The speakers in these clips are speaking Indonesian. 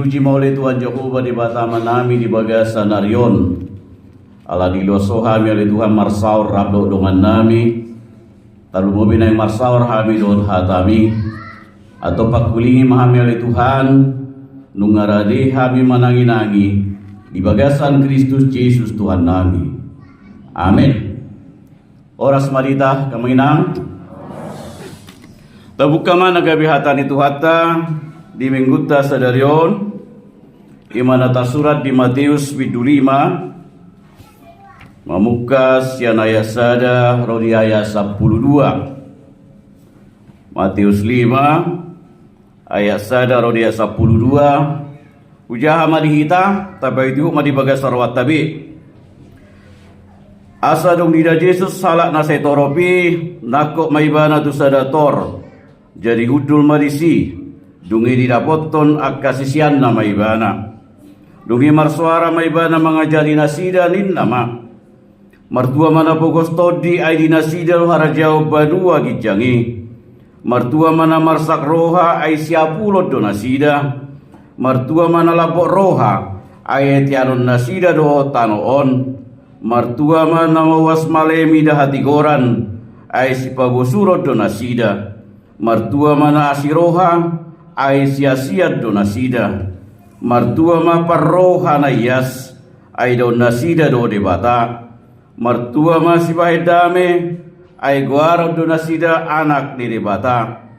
diuji oleh Tuhan Jehova di bataman nami di bagasan narion. Ala diloso hami oleh Tuhan marsaur rabdo dengan nami. Talu mobinay marsaur hami don hatami. Atau pakulingi mahami oleh Tuhan. Nungarade hami manangi-nangi. Di bagasan Kristus Yesus Tuhan nami. Amin. Oras marita kaminang. Tabuka mana gabihatan itu hatta di mingguta sadarion imana surat di Matius 5 mamukas yanaya sada rodiaya 12 Matius 5 ayat sada rodia 12 ujaha madihita tabaitu madibaga sarwat tabi asa dong dida Yesus salak nasai toropi nakok maibana tu sadator jadi hudul marisi dungi didapoton akasisian nama ibana dungi marsuara maibana mengajari nasida nin nama martua mana pogostodi ay dinasida harajau badua gijangi martua mana marsak roha ay siapulo do nasida martua mana lapok roha ay tianon nasida do tanoon martua mana mawas malemi dahati goran ay sipabosuro do nasida martua mana asiroha ay sia-sia do nasida martua ma parroha na yas ay do nasida do debata martua ma sibahedame ay guara do nasida anak ni debata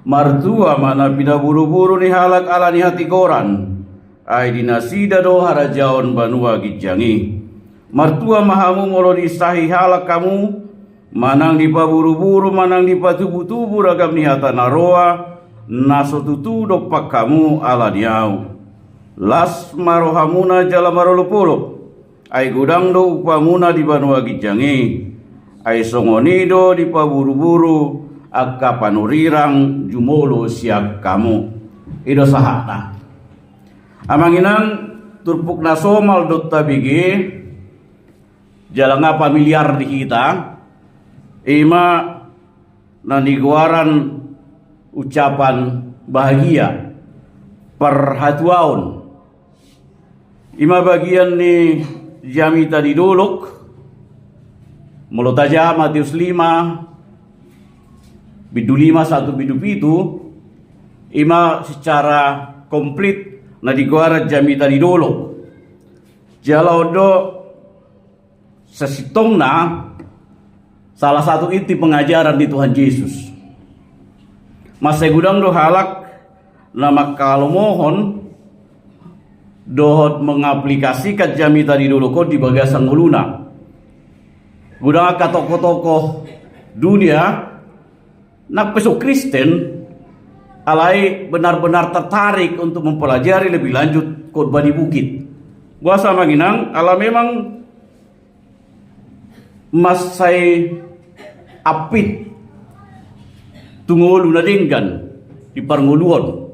martua mana pinaburu-buru ni halak ala ni hati koran ay dinasida do harajaon banua gijangi martua mahamu molo disahi halak kamu manang di paburu-buru manang di patubu-tubu ragam nihata naroa naso tutu dopak kamu ala diau las marohamuna jala marolopolo ay gudang do upamuna di banua gijangi ay songonido di paburu-buru akka panurirang jumolo siak kamu ido sahata amanginang turpuk nasomal dot tabigi jalanga pamiliar di kita ima naniguaran ucapan bahagia perhatuaun ima bagian ni jami tadi duluk melotaja Matius 5 bidu 5 1 bidu pitu ima secara komplit naniguaran jami tadi duluk jalaudo sesitongna salah satu inti pengajaran di Tuhan Yesus. Masai gudang do halak nama kalau mohon dohot mengaplikasikan jami tadi dulu kok di bagasan uluna. Gudang ka tokoh-tokoh dunia nak pesuk Kristen alai benar-benar tertarik untuk mempelajari lebih lanjut khotbah di bukit. Gua sama ginang ala memang masai apit tungulu nadinggan di parnguluan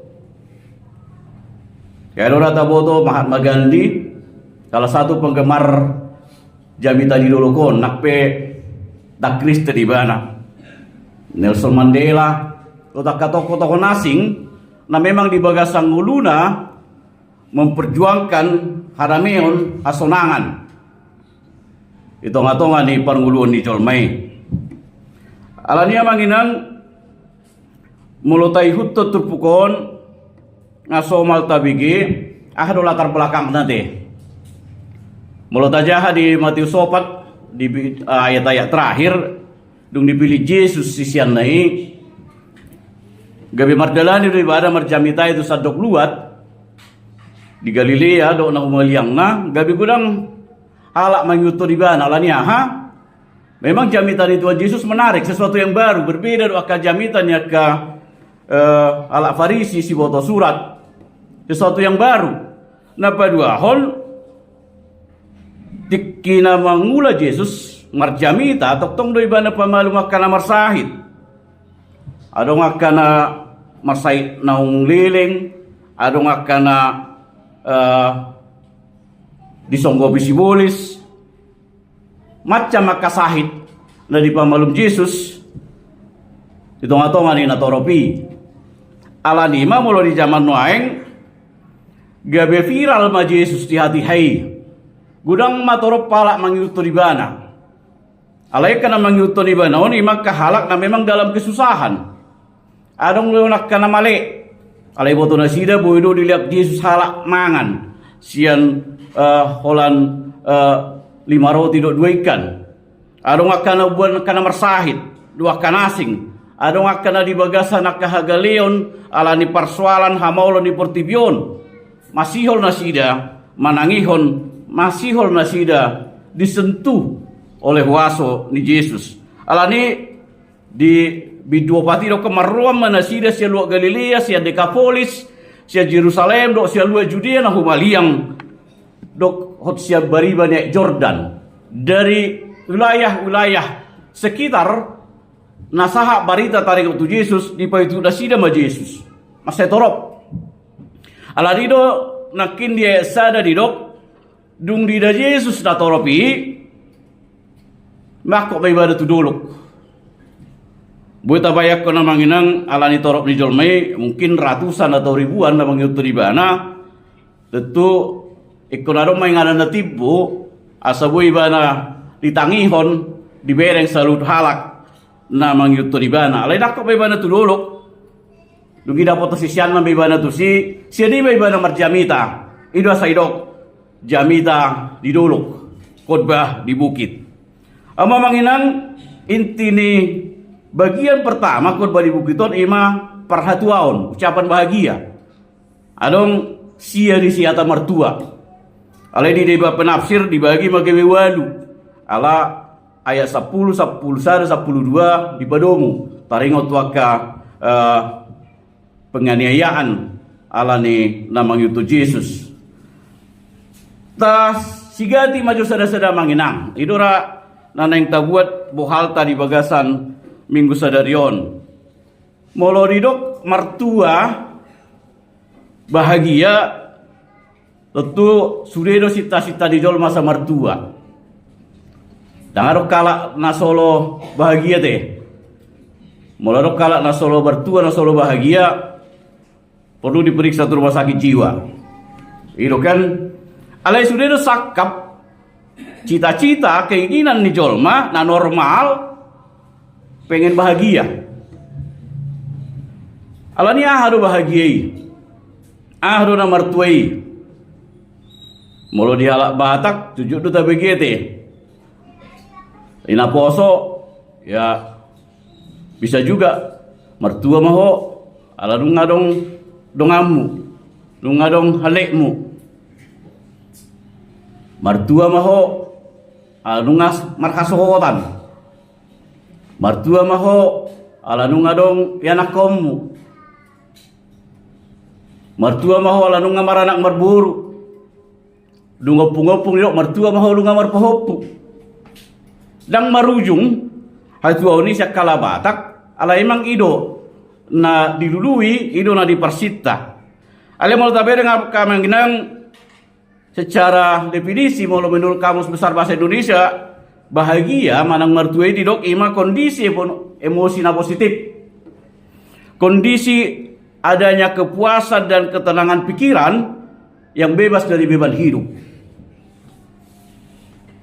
kaya rata boto Mahatma Gandhi salah satu penggemar jami tadi dulu kon nakpe tak Kristen di bana Nelson Mandela otak tokoh-tokoh nasing na memang di bagasang nguluna memperjuangkan harameon asonangan itong-atongan ni parnguluan ni Colmay. Alania manginang mulutay hutto turpukon ngasomal tabigi ahdo latar belakang nanti. Mulutajaha di Matius 4 di ayat-ayat terakhir dung dipilih Yesus sisian nai gabi mardalani di bada marjamita itu sadok luat di Galilea do na umaliang na gabi gudang halak manyuto di bana alania ha memang jamitan itu Yesus menarik sesuatu yang baru berbeda doa jamitan ya ke ala Farisi si boto surat sesuatu yang baru napa dua hol dikina mangula Yesus marjamita toktong do ibana pamalu makana marsahid adong akana marsahid naung liling adong akana disonggo bisibolis macam makasahid na di pamalum Yesus itong-atongan ni natoropi ala nima mulo di zaman nuaeng gabe viral ma Jesus di hati hai. Gudang matorop palak mangyuto di bana. Alay ka na mangyuto di bana, oni magkahalak na memang dalam kesusahan. Adong leonak ka na mali. Alay boto na sida, boydo dilihat Jesus halak mangan. Sian holan 5 roti 2 ikan. Adong akan na buwan ka na marsahit, 2 kanasing. Adong akan na di bagasan na kahagaleon, ala ni parsualan hamaulo ni portibion. Masihol na sida, manangihon, masihol na sida, disentuh oleh waso ni Jesus. Alani di bidua patiro kemaruam mana sida sia luak Galilea, sia Dekapolis, sia Jerusalem, dok sia luak Judea na humaliang, dok hot sia bariba nek Jordan. Dari wilayah-wilayah sekitar nasaha barita tarik untuk Yesus di paitu da sida ma Jesus. Masih torop. Aladido nakin dia sada didok dung dida Yesus na toropi makok may bada tudulok. Buita bayak ko na manginang alani torop ni Jolmay mungkin ratusan atau ribuan na mangyuto di bana. Tentu ikonarong may nganan na tibo asaboy ba na ditangihon dibereng salut halak na mangyuto di bana. Alay nakok may bana tudulok. Dungi dapat si siyan na may bana to si siya di may bana marjamita. Ido sa idok jamita di dulok. Khotbah di bukit. Ama manginang inti ni bagian pertama khotbah di bukiton ima perhatuaon, ucapan bahagia. Adong sia di siata mertua. Alai di deba penafsir dibagi magawe walu. Ala ayat 10, 11, 12 di padomu. Taringot waka penganiayaan ala ni namang yuto Jesus. Tas sigati maju sada-sada manginang. Idora naneng tabuat bohalta di bagasan minggu sadarion. Molo ridok martua bahagia tentu sudedo sita-sita di jol masa martua. Dangarok kala nasolo bahagia teh. Molo kala nasolo bertua nasolo bahagia perlu diperiksa ke rumah sakit jiwa. Itu kan alai sudedo sakap cita-cita keinginan ni jolma na normal pengen bahagia. Alani ahadu bahagiai. Ahadu na martuai. Mulu dihalak batak 7 duta BGT. Ina poso ya bisa juga mertua maho ala ngadong dongamu, ngadong halekmu. Mertua maho ala nungas markasohotan. Mertua maho ala ngadong yanakommu. Mertua maho ala nunga maranak marburu. Dungopung-opung yok mertua maho lunga marpahopu. Dang marujung hatu ni sakala batak ala emang ido na didului ido na dipersita. Ale mau tabe dengan kamanginang secara definisi mau menurut Kamus Besar Bahasa Indonesia bahagia manang mertuai didok ima kondisi emosi na positif. Kondisi adanya kepuasan dan ketenangan pikiran yang bebas dari beban hidup.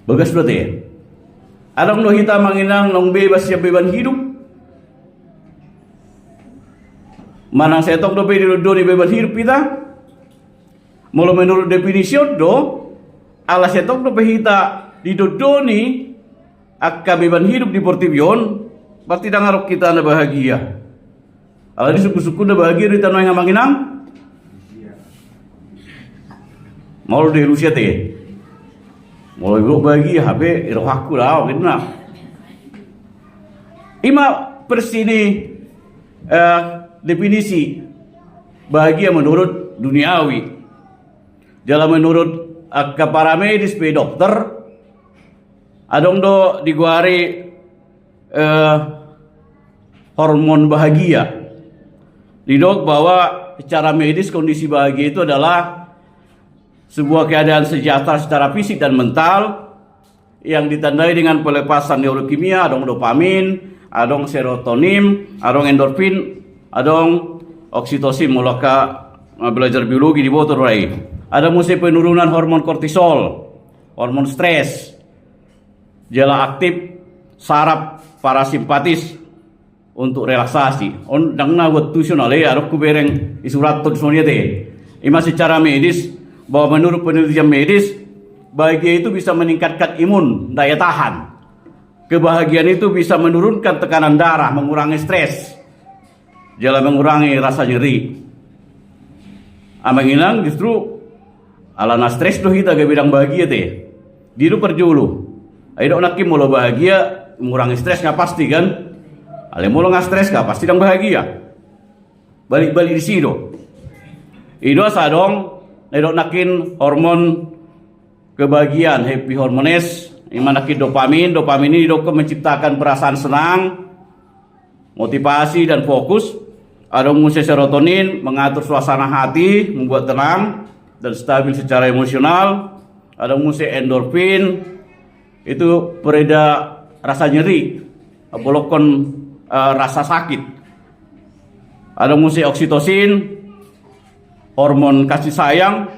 Bagas berarti ya. Adang no hita manginang nong bebas ya beban hidup. Manang setong do di beban hidup kita. Mula menurut definisi do ala setong do hita didodoni akka beban hidup di portibion pasti dangarok kita na bahagia. Ala di suku-suku na bahagia di tanah yang manginang. Mau di Rusia teh. Mulai bro bagi HP irohaku lah, gitu nah. Ima persini definisi bahagia menurut duniawi. Dalam menurut para medis pe dokter, adong do diguari hormon bahagia. Didok bahwa secara medis kondisi bahagia itu adalah sebuah keadaan sejahtera secara fisik dan mental yang ditandai dengan pelepasan neurokimia, adong dopamin, adong serotonin, adong endorfin, adong oksitosin. Mulaka belajar biologi di bawah rai. Ada musim penurunan hormon kortisol, hormon stres, jala aktif saraf parasimpatis untuk relaksasi. Dangna waktu sunale arok kubereng isurat tulisannya deh. Ima secara medis bahwa menurut penelitian medis bahagia itu bisa meningkatkan imun, daya tahan. Kebahagiaan itu bisa menurunkan tekanan darah, mengurangi stres, jala mengurangi rasa nyeri. Amanginang justru alana stres tuh kita gak bilang bahagia teh. Diru perjulu. Ayo nak mulu bahagia, mengurangi stres nggak pasti kan? Ale mulu nggak stres nggak pasti dong bahagia. Balik di situ. Itu asadong, ayo nakin hormon kebahagiaan, happy hormones, imanakin dopamin. Dopamin ini dok menciptakan perasaan senang, motivasi dan fokus. Ada musik serotonin, mengatur suasana hati, membuat tenang dan stabil secara emosional. Ada musik endorfin, itu pereda rasa nyeri, bolokon rasa sakit. Ada musik oksitosin, hormon kasih sayang.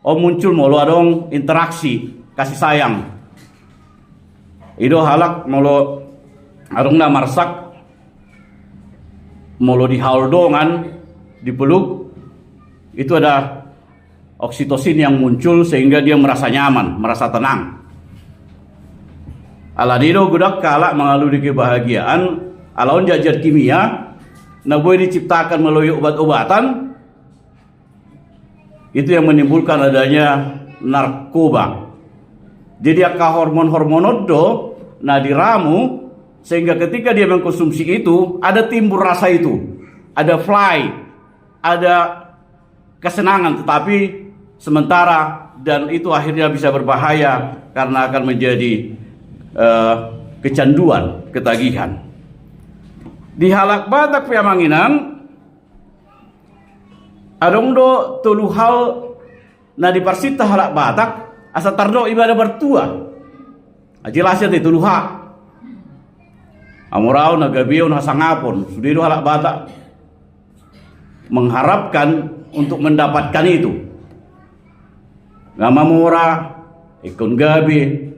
Muncul mulu adong interaksi kasih sayang. Itu halak mulu adong na marsak, mulu dihaudongan, dipeluk. Itu ada oksitosin yang muncul sehingga dia merasa nyaman, merasa tenang. Aladido gudak kalak mengalami kebahagiaan, alaun jajar kimia, nah boleh diciptakan melalui obat-obatan, itu yang menimbulkan adanya narkoba. Jadi akan hormon-hormon itu, nah diramu, sehingga ketika dia mengkonsumsi itu, ada timbul rasa itu, ada fly, ada kesenangan, tetapi sementara, dan itu akhirnya bisa berbahaya karena akan menjadi kecanduan, ketagihan. Di halak Batak Piamanginang adong do telu hal na di parsita halak Batak asa tardo ibadah bertua. Jelasnya di telu hak. Amurau na gabion hasangapon sudido halak Batak mengharapkan untuk mendapatkan itu. Ngama murah, ikon gabi,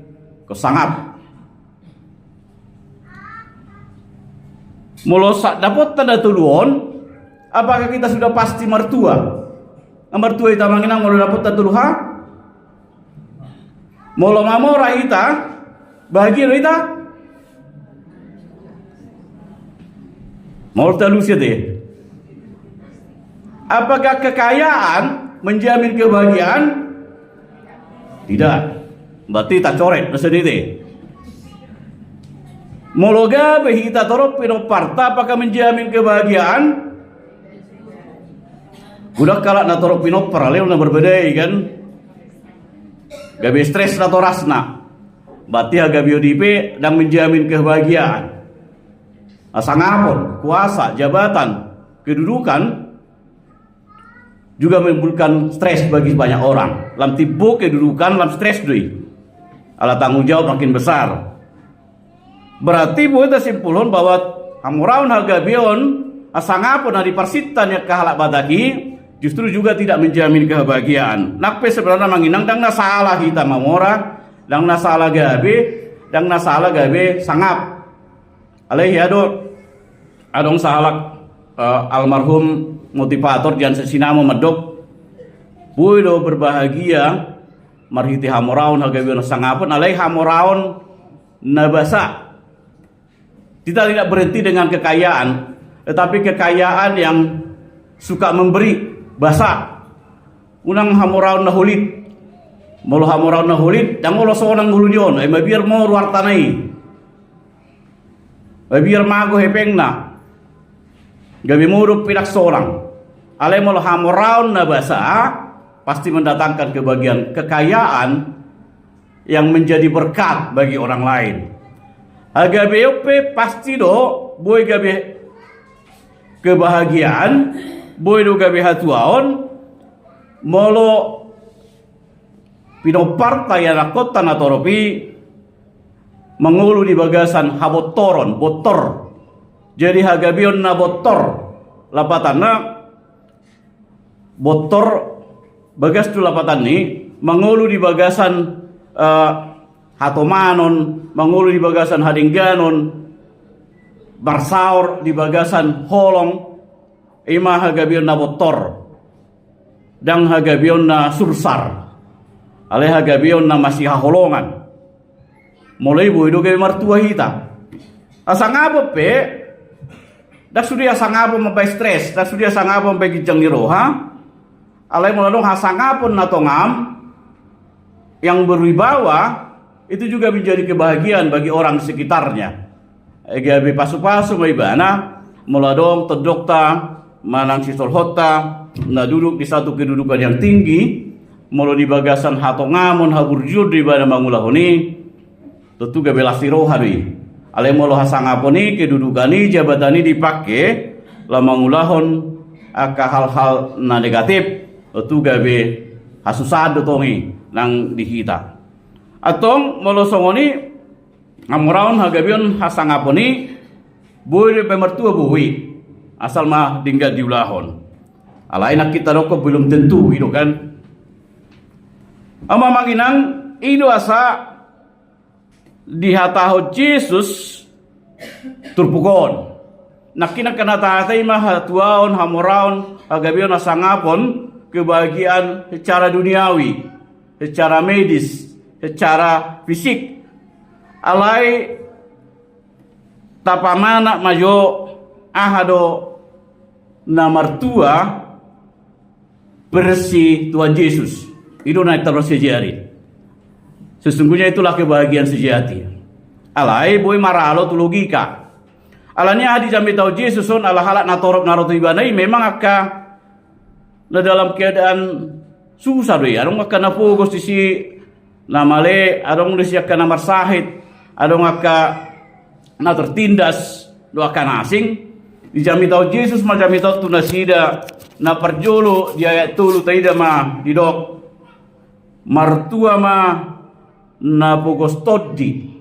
kesangap. Mulu sak dapat tanda tuluon, apakah kita sudah pasti mertua? Mertua itu manginang mulu dapat tanda tuluha? Mulu mamora ita, bahagia ita? Mulu talusnya deh. Apakah kekayaan menjamin kebahagiaan? Tidak. Berarti tak coret sendiri. Mologa behita torop pinoparta apakah menjamin kebahagiaan? Udah kalak na torop pinopar lew na berbeda kan? Gabe stres na torasna. Berarti gabe ODP dan menjamin kebahagiaan. Asangapon, kuasa, jabatan, kedudukan juga menimbulkan stres bagi banyak orang. Lam tibu kedudukan, lam stres dui. Ala tanggung jawab makin besar. Berarti boleh simpulkan bahwa hamuraun hagabion asangapun hari parsitan yang kahalak Bataki justru juga tidak menjamin kebahagiaan. Nakpe sebenarnya manginang dang na salah kita mamora, dang na salah gabe sangap. Alaihi adong sahalak almarhum motivator Jan Sesinamo medok buido berbahagia marhiti hamoraun hagabion sangapun alai hamoraun nabasa. Kita tidak berhenti dengan kekayaan, tetapi kekayaan yang suka memberi basa. Unang hamoraun nahulit, molo hamoraun nahulit, dan molo seorang gulunyon, biar mau ruartanai, biar mago hepengna. Gabi murup pidak seorang. Ale molo hamoraun na basa pasti mendatangkan kebahagiaan, kekayaan yang menjadi berkat bagi orang lain. Agabe ope pasti do boy gabe kebahagiaan, boy do gabe hatuaon molo pinoparta ya kota na toropi mengulu di bagasan habotoron botor. Jadi hagabion na botor lapatana botor bagas tu lapatan ni mangulu di bagasan hatomanon, mangulu di bagasan hadingganon, barsaur di bagasan holong, ima hagabion na botor, dang hagabion na sursar, ale hagabion na masih holongan. Mulai boido gabi martua hita. Asangabo pe, dak sudia sangabo mampai stres, dak sudia sangabo mampai gijang ni roha. Alai muladong hasangapon na tongam yang berwibawa itu juga menjadi kebahagiaan bagi orang sekitarnya. Gabi pasu-pasu maibana muladong tedokta manang sisol hota na duduk di satu kedudukan yang tinggi, mulo di bagasan hatongamon haburjur di bana mangulahoni. Tentu gabelasi rohani. Ale molo hasangaponi kedudukani jabatani dipakai lamangulahon aka hal-hal na negatif. Tentu gabe hasusad tongi nang dihita. Atong molo songoni ngamuraon hagabion hasangaponi boleh pemertua buhi asal mah dinggal diulahon. Alain kita rokok belum tentu itu kan. Ama manginang ido asa dihataho Yesus turpukon nakina kana tahatay mahatuaon hamuraon agabion asangapon kebahagiaan secara duniawi, secara medis, secara fisik. Alai tapamana majo ahado na martua bersih Tuhan Yesus. Itu naik terus sejari. Sesungguhnya itulah kebahagiaan sejati. Alai boy maralo tu logika. Alanya adi jambi tahu Yesus on ala halak natorok narotu ibanai memang akka na dalam keadaan susah doi. Arong akka na fokus di si namale, arong di si akka na marsahit, arong akka na tertindas do akka asing. Di jambi tahu Yesus ma jambi tahu tu nasida na perjolo di ayat tulu taida ma didok martua ma na pogostodi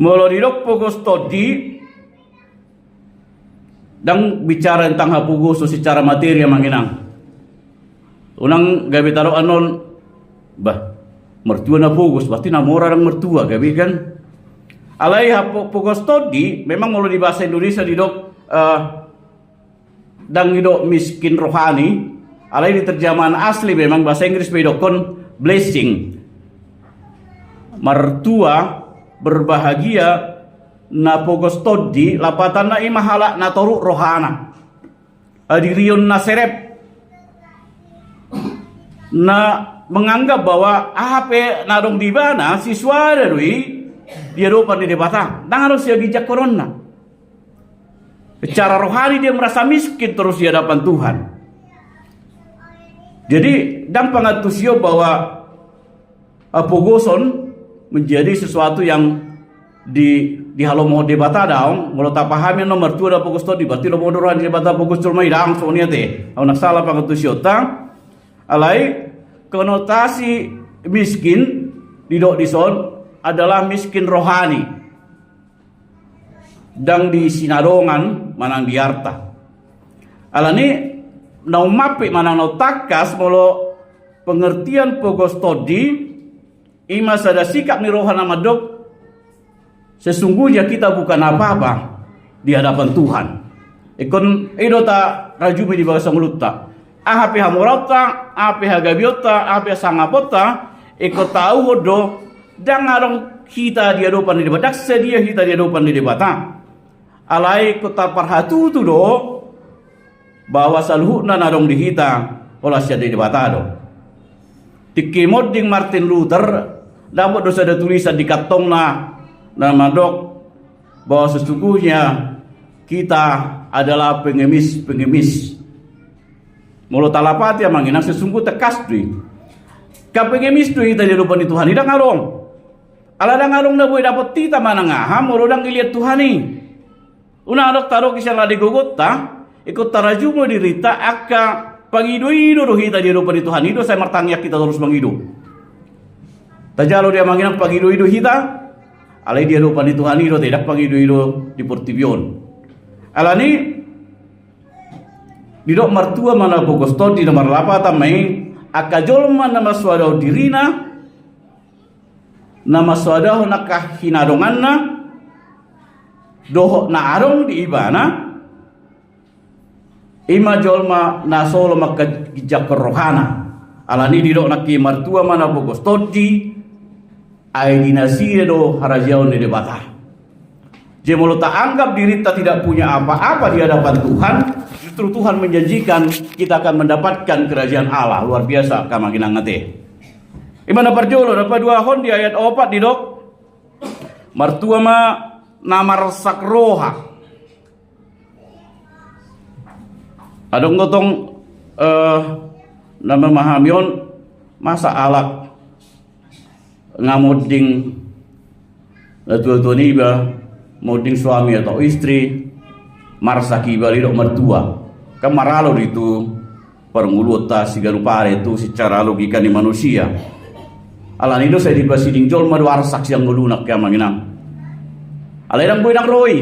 molo didok pogostodi dang bicara tentang hapugoso secara materi manginang unang gabi taro anon bah mertua na pogos berarti namora orang mertua gabi kan alai pogostodi memang molo di bahasa Indonesia didok dang didok miskin rohani alai di terjemahan asli memang bahasa Inggris bedokon blessing martua berbahagia na pogostodi lapatan na imahala na toru rohana adirion na serep na menganggap bahwa ape narong di bana siswa dari dia rupa di debata dan harus dia bijak corona secara rohani dia merasa miskin terus di hadapan Tuhan. Jadi dan pangatusio bahwa pogoson menjadi sesuatu yang di halomo debata daong mulo tapahami nomor 2 da pogos to di berarti lo modoran debata pogos culmai daong sonia te au nak salah pangatusio ta alai konotasi miskin di dok dison adalah miskin rohani dang di sinarongan manang di harta alani nau mapi manang nau takas molo pengertian pogos todi ima sada sikap ni rohana madok sesungguhnya kita bukan apa-apa di hadapan Tuhan. Ikon idota rajumi di bahasa mulutta ahapi hamurata api hagabiota api sangapota ikut tahu do dan arong kita di hadapan di debat sedia kita di hadapan di debata alai kota parhatu tu do bahwa saluhna narong dihita olah sia di debata do tikimod ding Martin Luther dapat dosa ada tulisan di katong na madok bahwa sesungguhnya kita adalah pengemis mulut talapat ya manginang sesungguh tekas dui ka pengemis dui tadi lupa di Tuhan tidak ngarong ala dang ngarong na boy dapat tita manangaha mulo dang iliat Tuhan ni una adok taro kisah ladi gogota ikut tarajumo dirita akka pangido-ido rohita di lupa di Tuhan itu saya martangyak kita terus mangido tajalo dia manginang pangido-ido hita alai dia lupa di Tuhan itu tidak pangido-ido di portibion alani didok martua mana bogosto di nomor lapa tamai akajolma nama suadau dirina nama suadau nakah hinadonganna dohok na arong di ibana ima jolma na solo maka kijak rohana alani didok naki martua mana bogosto di ai dinasi do harajiau ne debata. Jemolo tak anggap diri kita tidak punya apa-apa di hadapan Tuhan, justru Tuhan menjanjikan kita akan mendapatkan kerajaan Allah. Luar biasa kama kinangate. Imana parjolo dapat dua hon di ayat 4 di dok. Martua ma namar sakroha. Adong gotong nama mahamion masa alak ngamuding tua-tua niba moding suami atau istri marsaki bali dok mertua kemaralo itu pernguluta sigarupare itu secara logika di manusia alan itu saya dibasiding jol madu arsak yang melunak kaya manginang aladang buinang roi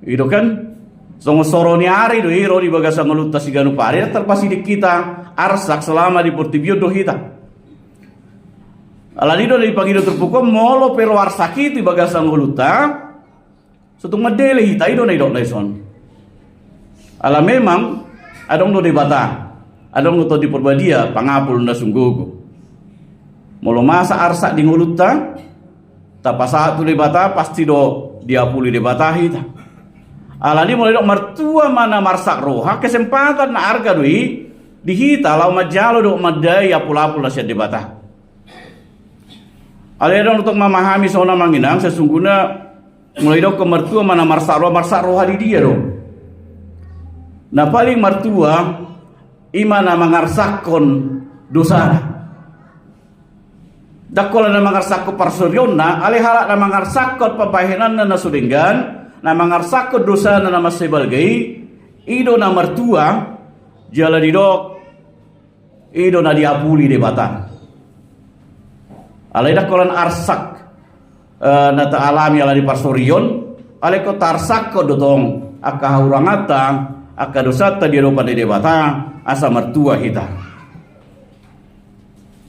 itu kan songo soroni hari do hiro di bagasa ngeluta sigarupare terpasidik kita arsak selama di portibio do hita alanido dari pagi terpukul molo pero arsaki di bagasan huluta sutung medele hita ido na idok leson ala memang adong do debata adong do di perbadia pangapul na sunggugo molo masa arsak di huluta tapasa tu debata pasti do diapuli debata hita alani molo idok mertua mana marsak roha kesempatan na arga doi di hita lau majalo do madai apul-apul na siya debata. Aledong untuk memahami sona manginang sesungguhnya mulai dok ke mertua mana marsak roha di dia dong. Nah paling mertua imana mengarsakon dosa. Dakola na mengarsakon parsuryonna alehala na mengarsakon pabahenan na sudenggan na mengarsakon dosa na nama sebagai ido na mertua jala di dok ido na diapuli debata. Alaidah kolan arsak nata alami ala di parsorion ale ko tarsak ko dotong aka hurangata aka dosata di ropa de debata asa mertua hita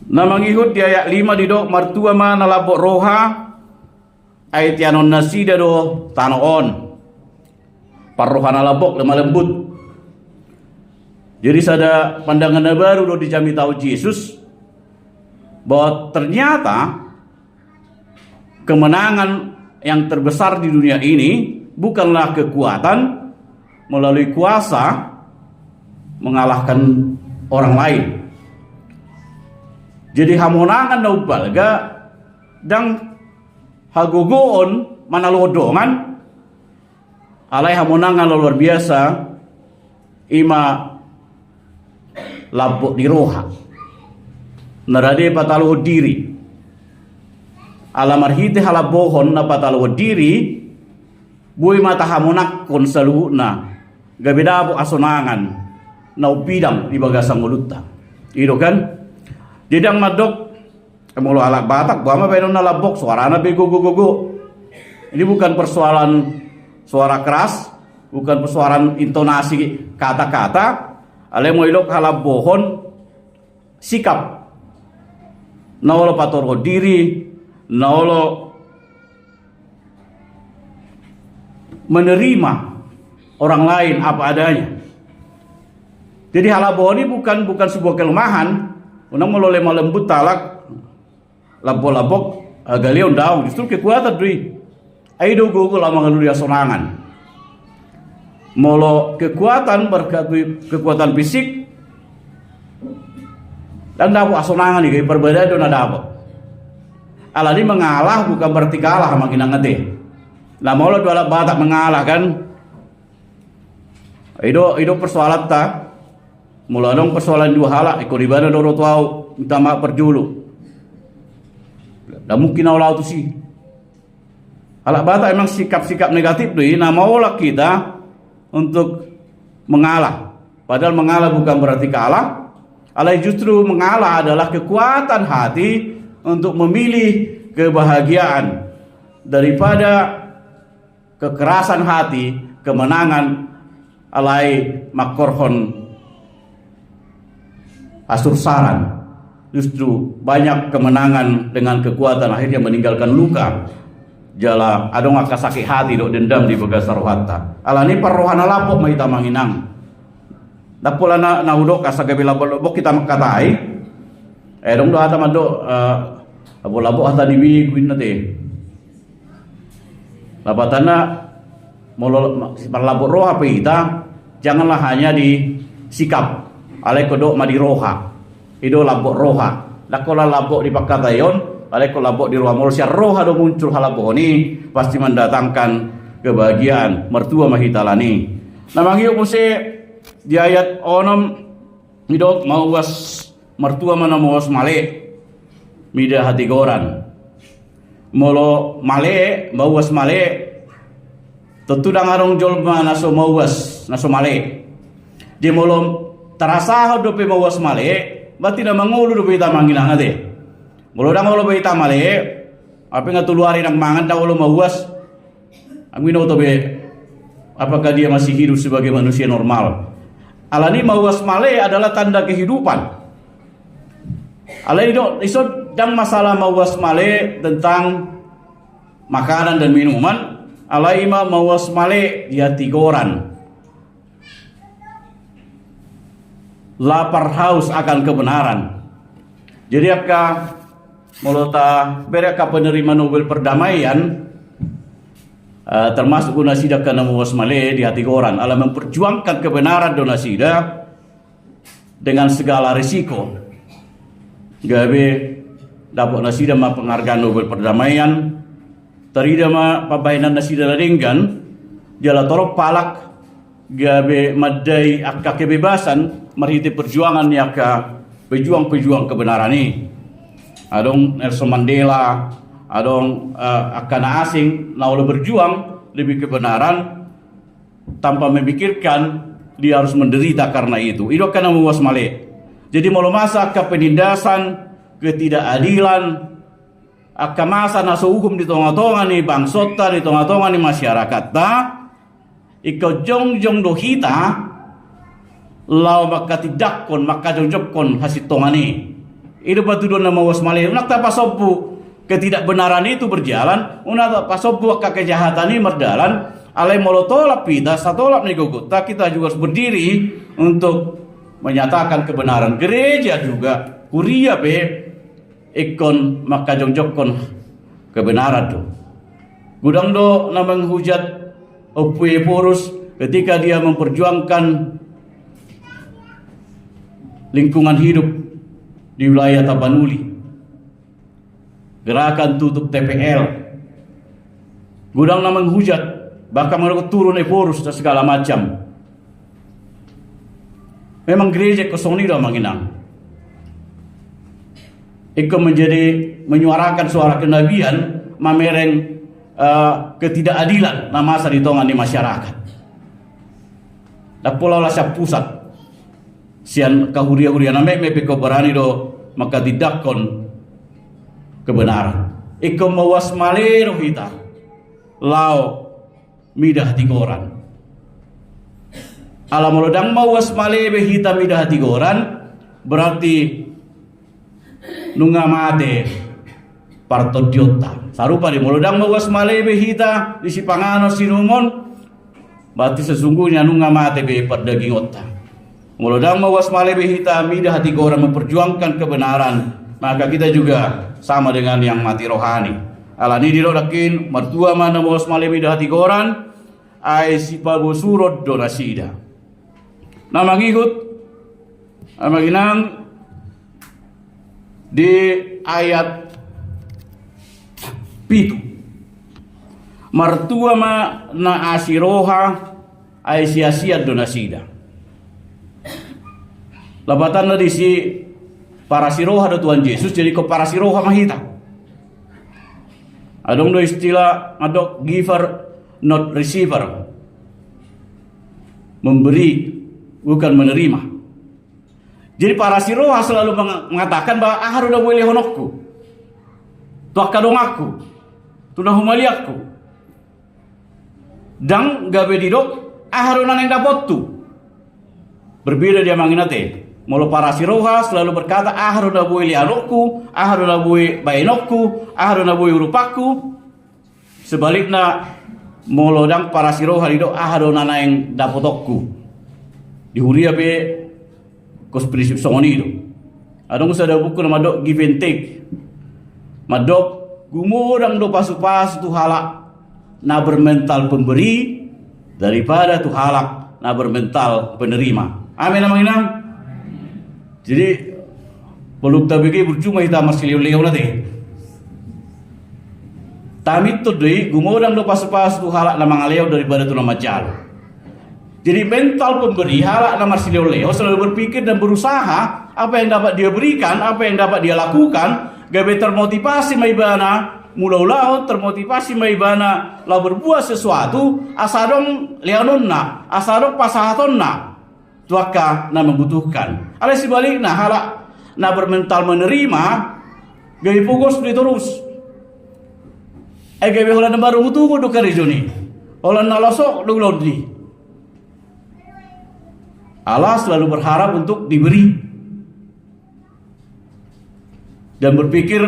namangihut di ayat 5 di dok mertua mana labok roha ayat yanon nasida do tanoon parrohana labok lemah lembut jadi sada pandangan baru do dijami tahu Yesus bahwa ternyata kemenangan yang terbesar di dunia ini bukanlah kekuatan melalui kuasa mengalahkan orang lain. Jadi hamonangan naubalga dan hagogoon manalodongan alai hamonangan luar biasa ima labok di roha narade patalo diri alamar hite halabohon na patalo diri buy mata hamonak kon saluna gabedabo asonangan na upidang di bagasang uluta iro kan didang madok mulo alak batak bama penon na labok suarana bego gogo ini bukan persoalan suara keras bukan persoalan intonasi kata-kata ale mo ilok halabohon sikap naolo patoro diri, naolo menerima orang lain apa adanya. Jadi halabo ini bukan sebuah kelemahan. Unang meloleh lembut talak labok-labok galion daun justru kekuatan dui. Aido gogo lama ngeluria sonangan. Molo kekuatan berkati kekuatan fisik dan dapat asonangan nih kayak perbedaan itu nada apa? Alani mengalah bukan berarti kalah sama kinangate. Nah mau lo dua batak mengalah kan? Itu persoalan ta. Mula dong persoalan dua halak. Iko di mana doro tahu minta maaf perjulu. Dan mungkin Allah itu sih. Halak batak emang sikap-sikap negatif tuh. Nah mau lah kita untuk mengalah. Padahal mengalah bukan berarti kalah. Alai justru mengalah adalah kekuatan hati untuk memilih kebahagiaan daripada kekerasan hati, kemenangan alai makorhon asur saran, justru banyak kemenangan dengan kekuatan akhirnya meninggalkan luka. Jala adong aka sakit hati dok dendam di begas rohata. Alani perrohana lapok mai tamanginang. Dapola na udok kasagabi labok kita makatai. Dong do ata mado labo hata dibiguin nate. Labatana molo parlabok roha kita janganlah hanya disikap. Alai kodok madi roha. Ido labok roha. Lakola labok di pakatayon. Aleko labok di ruang manusia roha do muncul halabo ni pasti mendatangkan kebahagiaan mertua mahitalani. Namang hiu muse di ayat onom midok mau was mertua mana mau was male mida hati goran molo male mau was male tentu dangarong jolma naso mau was naso male di molo terasa dope mau was male berarti dah mangulu dope tamangilang ade. Mulu dang ulo bayi tamale, apa nggak tuluari nang mangan dah ulo mawas, angin auto be, apakah dia masih hidup sebagai manusia normal? Alani mawas male adalah tanda kehidupan. Alani do iso dang masalah mawas male tentang makanan dan minuman, alai mawas male dia tigoran, lapar haus akan kebenaran. Jadi apakah Molota bereka penerima Nobel perdamaian termasuk Donasida kana mawas male di hati orang ala memperjuangkan kebenaran Donasida dengan segala risiko. Gabe dapat Nasida ma penghargaan Nobel perdamaian terida ma pabainan Nasida ladenggan jala torok palak gabe madai akka kebebasan merhiti perjuangan yaka pejuang-pejuang kebenaran ini. Adong Nelson Mandela, adong akana asing, naula berjuang lebih kebenaran tanpa memikirkan dia harus menderita karena itu. Itu karena mawas male. Jadi mau masa ke penindasan, ketidakadilan, aka masa naso hukum di tengah-tengah nih bangsota di tengah-tengah nih masyarakat. Ikaw jong dohita, lau maka tidakon maka jongjokon hasil tongani. Itu batu dona mawas male. Unak tak pasopu ketidakbenaran itu berjalan. Unak tak pasopu kejahatan ini berjalan. Alai molotolap kita satolap negogot. Kita juga harus berdiri untuk menyatakan kebenaran. Gereja juga kuria be ikon maka jongjokon kebenaran tu. Gudang do namang hujat opue porus ketika dia memperjuangkan lingkungan hidup di wilayah Tapanuli, gerakan tutup TPL, gudang namang hujat, bahkan mereka turun eporus dan segala macam. Memang gereja kosong ini dah manginang. Ikut menjadi menyuarakan suara kenabian, mamereng ketidakadilan nama masa ditongan di masyarakat. Dan pulau lasap pusat. Sian kahuria-huria name mepe ko berani do maka didakon kebenaran. Iko mawas male rohita lao midah tigoran. Alam lodang mawas male behita midah tigoran berarti nunga mate partodiota. Sarupa di molodang mawas male behita di sipangano sinumon berarti sesungguhnya nunga mate be perdaging otak. Mulodang mawas male behita midah hati orang memperjuangkan kebenaran, maka kita juga sama dengan yang mati rohani. Alani dirodakin mertua mana mawas male midah hati orang ai sipabu surod Donasida. Nama ngikut amaginang di ayat pitu. Mertua ma na asiroha ai sia-sia Donasida. Labatan na di si para siroha do Tuhan Yesus jadi ko para siroha mahita. Adong do istilah adok giver not receiver. Memberi bukan menerima. Jadi para siroha selalu mengatakan bahwa haru da boleh honokku. Tuak kadong aku. Tunah humali aku. Dang gabe didok aharonan yang dapat tu. Berbeda dia manginate. Molo para siroha selalu berkata aharona bui lianokku, aharona bui bainokku, aharona bui urupaku. Sebaliknya molo dang para siroha itu aharona yang dapatokku. Dihuria be kos prinsip songoni itu. Adong sada buku nama dok give and take. Madok gumurang do pasu-pasu tu halak na bermental pemberi daripada tu halak na bermental penerima. Amin namang inam. Jadi peluk tabigi bercuma kita masih leo-leo nanti. Tamit tu deh gumurang do pasu-pasu tu halak na mangaleo daripada tu nama jalo. Jadi mental pemberi halak na masih leo-leo selalu berpikir dan berusaha apa yang dapat dia berikan, apa yang dapat dia lakukan, gabe termotivasi maibana mulau-lau termotivasi maibana lau berbuat sesuatu asadong leononna asadong pasahatonna tuaka na membutuhkan. Ada sebaliknya halak na bermental menerima gabe pugos beli terus. Gabe holan baru mutu do karijoni. Holan nalasok do lodi. Allah selalu berharap untuk diberi dan berpikir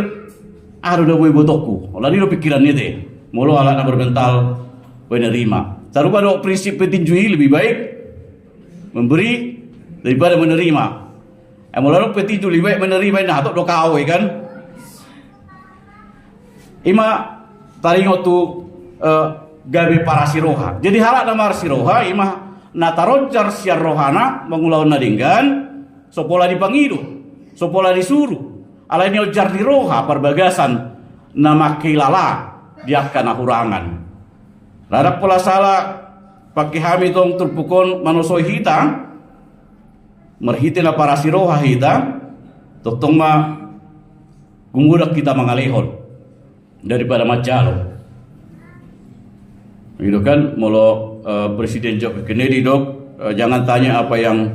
udah boleh botokku. Olah ni pikirannya deh. Mulu ala na bermental penerima. Taruh pada prinsip petinjui lebih baik memberi daripada menerima. Mula petinju lebih baik menerima nah atau dokau kan. Ima taringot tu gabe para siroha. Jadi halak nama siroha ima natarojar siar rohana mengulau nadinggan sopola dipangidu, sopola disuruh. Alaini ojar di roha perbagasan nama kilala dia kana hurangan. Ladak pola salah pakai hami tong terpukon manusia hita merhitina para siroha hita totong ma gumudak kita mengalehon daripada macalo. Itu kan molo Presiden John Kennedy dok jangan tanya apa yang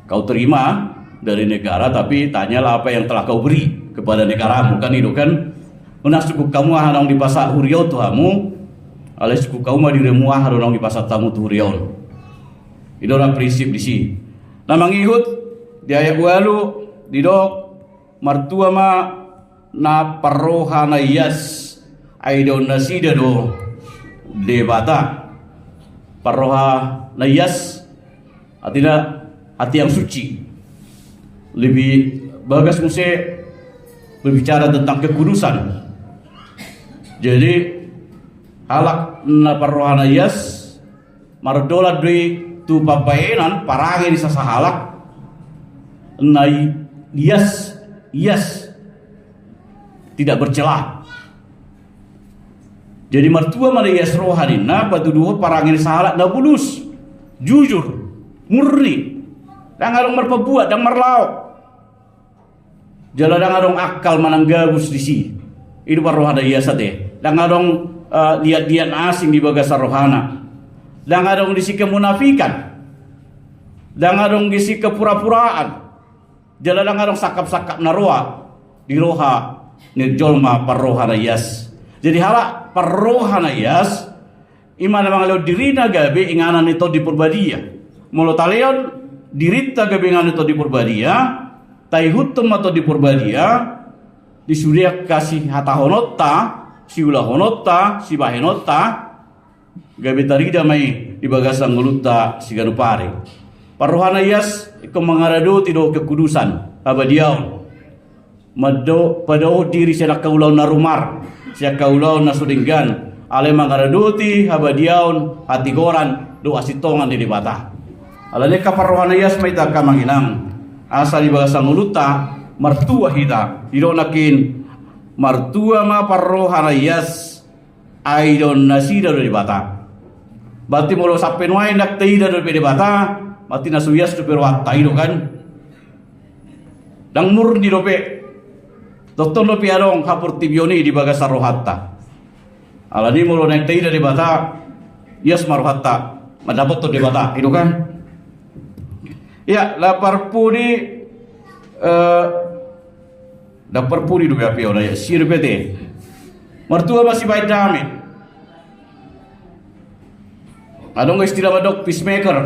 kau terima dari negara, tapi tanyalah apa yang telah kau beri kepada negaramu. Kan itu kan unas suku kamu harang di pasar huriau tuhamu alai suku kamu di remua harang di pasar tamu tu huriau. Itu orang prinsip di sini. Nah mangihut di ayat walu di dok martua ma na parroha na yas aidon nasida do debata parroha na yas artinya hati yang suci. Lebih bagas mesti berbicara tentang kekudusan. Jadi halak na parrohana yas mardola dui tu papaenan parangi di sasa halak nai yas tidak bercelah. Jadi mertua mana yas rohanina batu dua parangi di sahalak na bulus jujur murni dan ngarong merpebuat dan merlauk. Jala dang adong akal mananggabus di si. Itu rohana yasa teh. Dang adong lihat-lihat asing di bagasa rohana. Dang adong di si kemunafikan. Dang adong di si kepura-puraan. Jala dang adong sakap-sakap naroa di roha nirjolma parrohana yas. Jadi hala parrohana yas imana mangaleo dirina gabe inganan itu di purbadia. Molo taleon dirita gabe inganan itu di purbadia. Tai hutum atau di purbadia disuria kasih hata honota si ulah honota si bahenota gabe tarida mai di bagasan nguluta si ganupare parrohana yas iko mangarado tido kekudusan abadiaon maddo padao diri sia kaulau narumar sia kaulau nasudinggan ale mangaradoti abadiaon hati goran do asitongan di bata alane ka parrohana yas mai ta kamanginang asal di bahasa nguluta martua hita idonakin martua ma parrohana yas aidon nasida dari bata bati molo sapen wae ndak teida dari bata mati nasuyas tu perwata ido kan dang murni dope doktor no piarong hapur tibioni di bagasa rohatta alani molo nek teida dari bata yas marohatta madapat to di bata ido kan. Ya, lapar pudi dapar pudi do gapi ora ya sirpete. Mertua masih baik damit. Adong istilah madok peacemaker,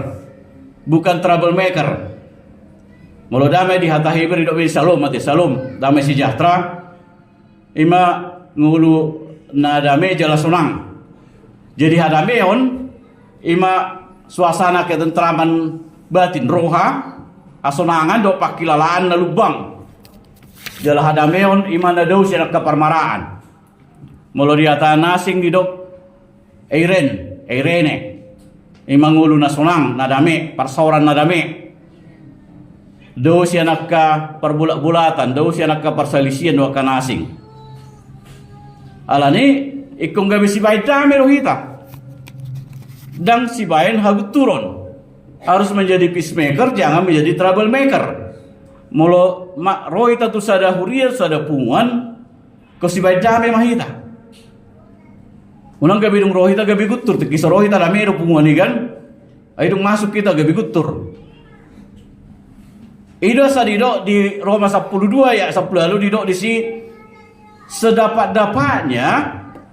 bukan troublemaker. Molo damai di hata hiber idok beri salom mati salom, damai sejahtera. Ima ngulu na damai jala sunang. Jadi hadame on ima suasana ketentraman batin roha asonangan do pakilalaan na lubang. Jala hadame on ima na daw siya nakaparmaraan. Molo di hata nasing didok Irene. Imangulu na sunang na dami, parsoran na dami. Do siya nakka perbulat-bulatan, do siya nakka perselisian wa kanasing. Alani ikung gabi si bayi dami rohita. Dan si bayin hagut turun. Harus menjadi peacemaker, jangan menjadi troublemaker. Molo rohita tu sada hurir, sada punguan, ko si bayi dami mahita. Unang gabi dong rohita gabi gutur, kisah rohita dami ro punguan kan, ay dong masuk kita gabi gutur. Ido sa didok di Roma 12 ya 10 lalu didok di si sedapat-dapatnya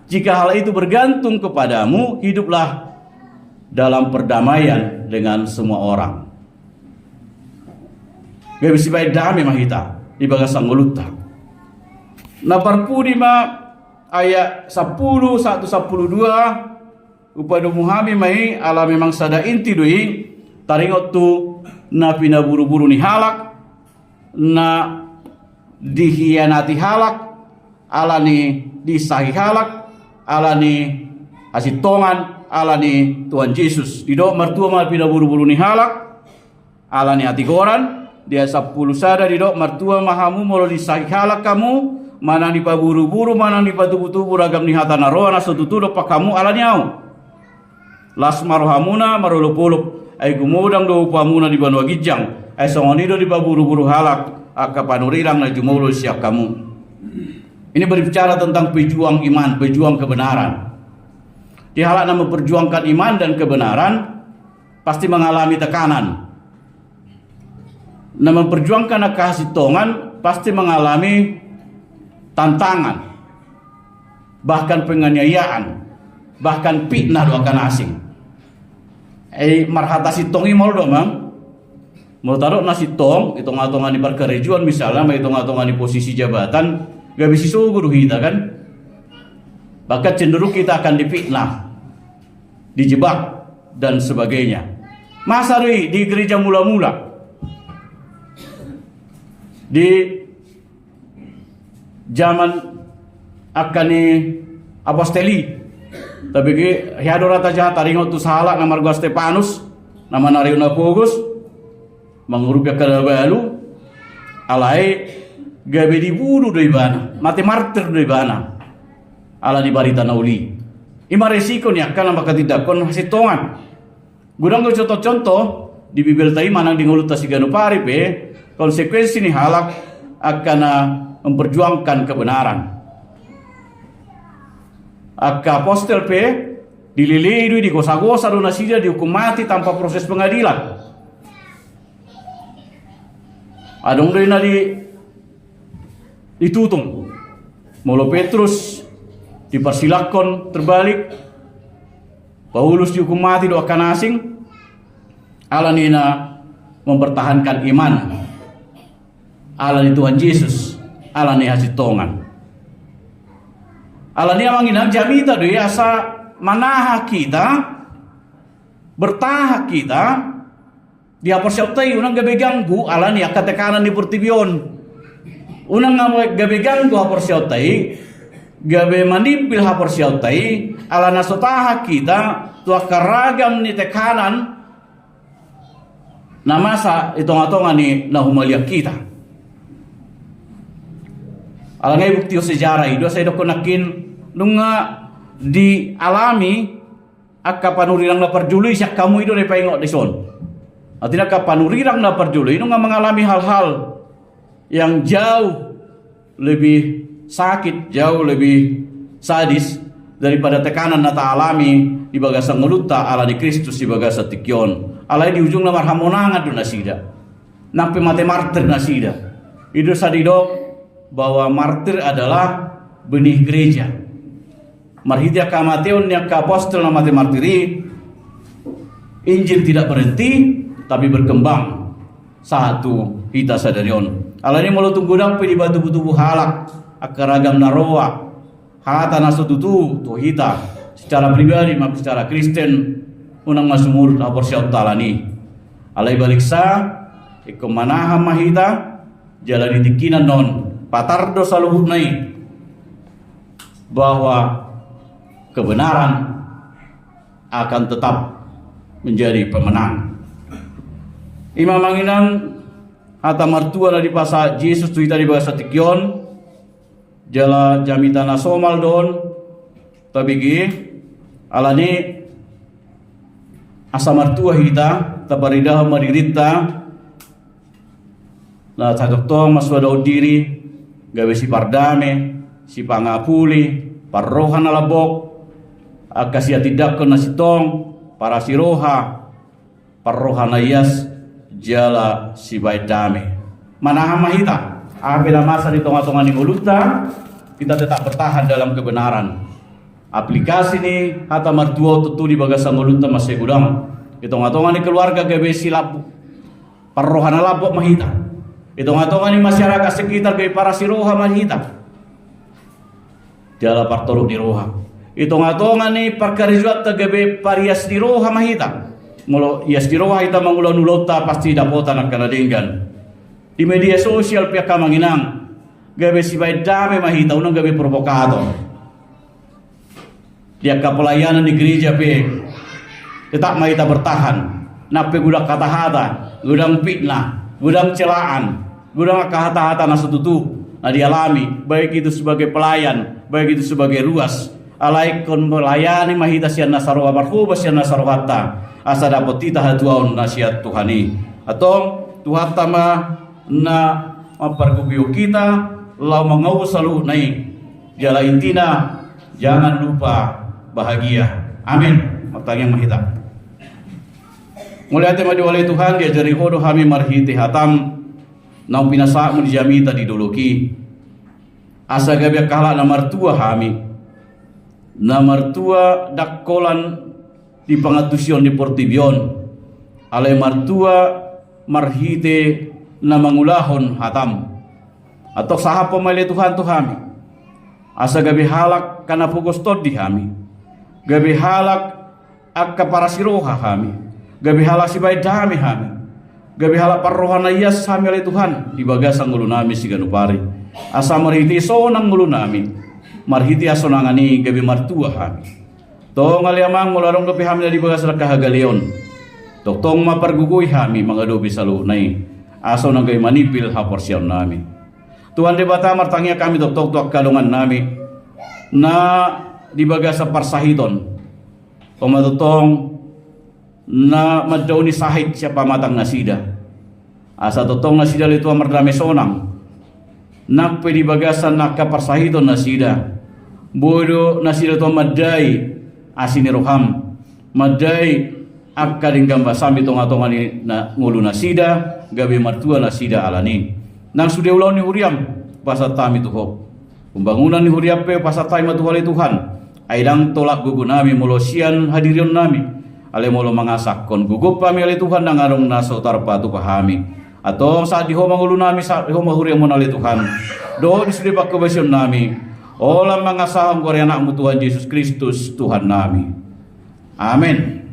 jika hal itu bergantung kepadamu, hiduplah dalam perdamaian dengan semua orang. Gabi si bayi dami mahita di bagasang nguluta. Na parpudi ma ayat 10 112 upadu muhami mai ala memang sada inti doi taringot tu na pina buru-buru ni halak na dihianati halak ala ni disahi halak ala ni asitongan ala ni Tuhan Yesus didok mertua mal pina buru-buru ni halak ala ni hati goran dia 10 sada didok mertua mahamu molo disahi halak kamu manang di paburu-buru, manang di patubu-tubu ragam ni hatana rohana sotutudo pa kamu ala niau. Las marohamuna marulupulup ay gumudang do upamuna di banua gijang ay songonido di paburu-buru halak aka panurirang na jumulo siap kamu. Ini berbicara tentang pejuang iman, pejuang kebenaran. Di halak na memperjuangkan iman dan kebenaran pasti mengalami tekanan. Na memperjuangkan kehasitongan pasti mengalami tantangan, bahkan penganiayaan, bahkan fitnah doakan asing. Marhata sitongi mau domang, mau taruh nasi tong, hitung-hitungan di perkerejuan misalnya, mau hitung-hitungan di posisi jabatan, gak bisa suguh kita kan? Bahkan cenderung kita akan difitnah, dijebak dan sebagainya. Masa di gereja mula-mula, di zaman akan ni aposteli tapi ke hiadora taja taringot tu salah nama Margo Stefanus nama Nariuna Fogus mengurupnya kalabalu alai gabe dibunuh dari bana mati martir dari bana ala di barita nauli ima resiko ni akan nama tidak kon hasitongan gudang ko contoh-contoh di bibel tai manang di ngulut tasigano pari pe konsekuensi ni halak akan memperjuangkan kebenaran. Akka apostel pe dililidu di gosa-gosa do nasida dihukum mati tanpa proses pengadilan. Adong do na ditutung. Molo Petrus dipersilakan terbalik. Paulus dihukum mati do akan asing. Alanina mempertahankan iman. Alani Tuhan Yesus. Alani hasitongan. Alani amanginang jamita do asa manaha kita bertahak kita di aporsyautai unang gabe ganggu alani akatekanan di pertibion. Unang gabe ganggu aporsyautai gabe manipil aporsyautai alana sotahak kita tua karagam ni tekanan namasa itong-atongan ni nahumaliak kita. Alangay bukti sejarah itu saya dokunakin nunga dialami akka panurirang na perjului siak kamu itu dari paingok deson. Artinya akka panurirang na perjului nunga mengalami hal-hal yang jauh lebih sakit, jauh lebih sadis daripada tekanan nata alami di bagasa nguluta ala di Kristus di bagasa tikyon. Alai di ujung lamar hamonangan do nasida. Nampi mate martir nasida. Itu sadido bahwa martir adalah benih gereja. Marhidia kamateon yang ka apostol na mate martiri Injil tidak berhenti, tapi berkembang. Satu hita sadarion. Allah ini mau tunggu dapat di batu tubuh halak akaragam naroa hata nasututu tu hita secara pribadi maupun secara Kristen unang masumur lapor siya talani. Alay balik sa ikumanaha mahita jalan dikinan non patardo sa luhut nai bahwa kebenaran akan tetap menjadi pemenang. Imam manginang hata martua na di pasa Jesus tu ita di bahasa tikyon jala jamitana somal don tabigi alani asa martua hita tabaridah maririta na tadoktong maswada diri gawe si pardame si pangapuli parrohan alabok akasia tidak kena sitong para siroha parrohan ayas jala si baik dame manahan mahita apabila masa di tengah-tengah mulutna kita tetap bertahan dalam kebenaran. Aplikasi ni hata martua tutu di bagasa mulutna masih gudang di tengah-tengah ni keluarga gabe silap parrohana labok mahita di tengah-tengah ni masyarakat sekitar gabe para siroha mahita jala partoruk di roha di tengah-tengah ni parkarizuat gabe parias di roha mahita mulo ias di roha ita mangulau nulota pasti dapotan akan adinggan di media sosial pihak kamanginang gabe si baik dame mahita unang gabe provokator dia kapelayanan di gereja pe tetap mahita bertahan nape gudak kata-kata gudang fitnah gudang celaan gudang kata-kata nasututu nah dialami baik itu sebagai pelayan baik itu sebagai ruas alaikon melayani mahita sian nasaroha barhuba sian nasarohata asa dapat tita hatuaun nasihat Tuhani atau Tuhan tama na mempergubiu kita lau mengau selalu naik jala intina jangan lupa bahagia amin matang yang mahita mulai tema diwali Tuhan dia jari hodo kami marhiti hatam nau pinasa mu dijami tadi duluki asa gabe kala na martua kami na martua dakkolan di pangatusion di Portibion alay martua marhite na mangulahon hatam atau saha pemali Tuhan tu kami asa gabi halak kana pugostod di kami gabi halak akka para siroha kami gabi halak si baik dami kami gabi halak parrohana iyas kami alay Tuhan di bagasang ngulu nami si ganupari asa marhite sonang ngulu nami marhite asonangani gabi martua kami tong aliamang mularong gabi kami dari bagas kahagalion tong mapargugoy kami mga dobi salu nai aso na gay manipil haporsyon nami Tuhan debata martangya kami tok kalungan nami na di bagas sa parsahiton pamatutong na madaw ni sahit siya pamatang nasida asa totong nasida itu amardame sonang nakpe di bagasan nakaparsahiton nasida bodo nasida to madai asini roham madai akaring gamba sami tonga-tonga ni na ngulu nasida gabe martua nasida alani nang sudah ulau ni huriam pasat tami tuho pembangunan ni huriam pe pasat tami matuhali Tuhan aidang tolak gugu nami molosian hadirion nami ale molo mangasak kon gugup kami ale Tuhan nang arong naso tarpatu pahami atau saat diho mangulu nami saat diho mahuriam monali Tuhan do disudi pakkebesion nami olah mangasaham Korea anakmu Tuhan Yesus Kristus Tuhan nami. Amin.